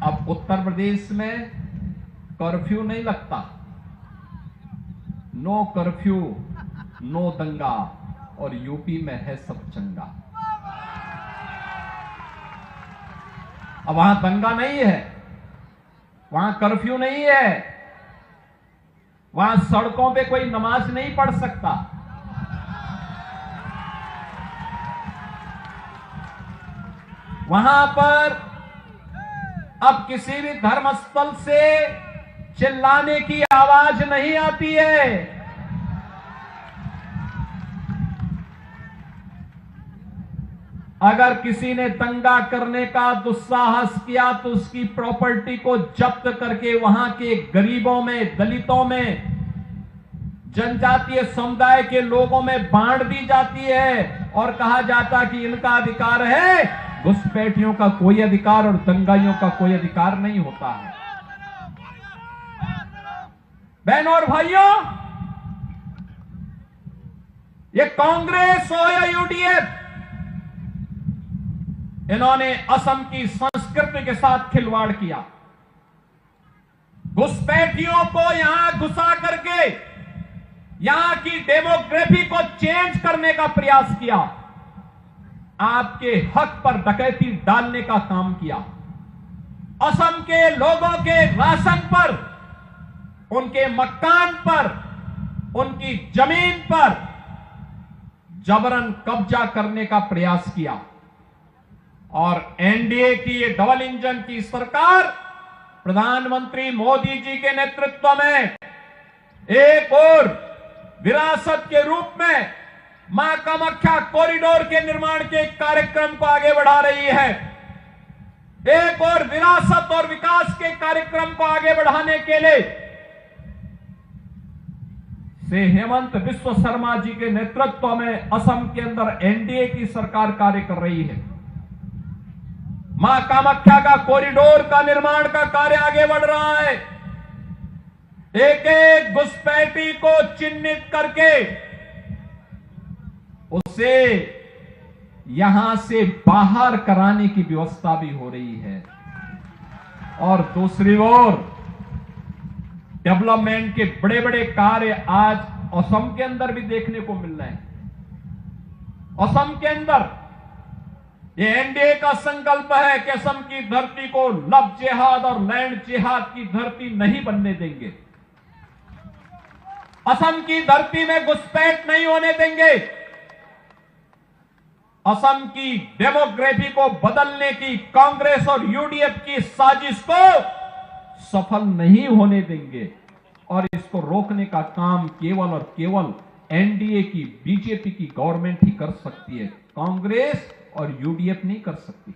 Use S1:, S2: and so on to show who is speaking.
S1: अब उत्तर प्रदेश में कर्फ्यू नहीं लगता, नो कर्फ्यू नो दंगा, और यूपी में है सब चंगा। अब वहां दंगा नहीं है, वहां कर्फ्यू नहीं है, वहां सड़कों पे कोई नमाज नहीं पढ़ सकता। वहां पर अब किसी भी धर्मस्थल से चिल्लाने की आवाज नहीं आती है। अगर किसी ने दंगा करने का दुस्साहस किया तो उसकी प्रॉपर्टी को जब्त करके वहां के गरीबों में, दलितों में, जनजातीय समुदाय के लोगों में बांट दी जाती है और कहा जाता कि इनका अधिकार है, घुसपैठियों का कोई अधिकार और दंगाइयों का कोई अधिकार नहीं होता है। बहनों और भाइयों, ये कांग्रेस हो या यूडीएफ, इन्होंने असम की संस्कृति के साथ खिलवाड़ किया। घुसपैठियों को यहां घुसा करके यहां की डेमोग्राफी को चेंज करने का प्रयास किया, आपके हक पर डकैती डालने का काम किया, असम के लोगों के राशन पर, उनके मकान पर, उनकी जमीन पर जबरन कब्जा करने का प्रयास किया। और एनडीए की ये डबल इंजन की सरकार प्रधानमंत्री मोदी जी के नेतृत्व में एक और विरासत के रूप में मां कामाख्या कॉरिडोर के निर्माण के कार्यक्रम को आगे बढ़ा रही है। एक और विरासत और विकास के कार्यक्रम को आगे बढ़ाने के लिए से हेमंत बिस्व शर्मा जी के नेतृत्व में असम के अंदर एनडीए की सरकार कार्य कर रही है। मां कामाख्या का कॉरिडोर का निर्माण का कार्य आगे बढ़ रहा है। एक एक घुसपैठी को चिन्हित करके उसे यहां से बाहर कराने की व्यवस्था भी हो रही है। और दूसरी ओर डेवलपमेंट के बड़े बड़े कार्य आज असम के अंदर भी देखने को मिल रहे हैं। असम के अंदर ये एनडीए का संकल्प है कि असम की धरती को लव जिहाद और लैंड जिहाद की धरती नहीं बनने देंगे। असम की धरती में घुसपैठ नहीं होने देंगे। असम की डेमोग्राफी को बदलने की कांग्रेस और यूडीएफ की साजिश को सफल नहीं होने देंगे। और इसको रोकने का काम केवल और केवल एनडीए की, बीजेपी की गवर्नमेंट ही कर सकती है, कांग्रेस और यूडीएफ नहीं कर सकती।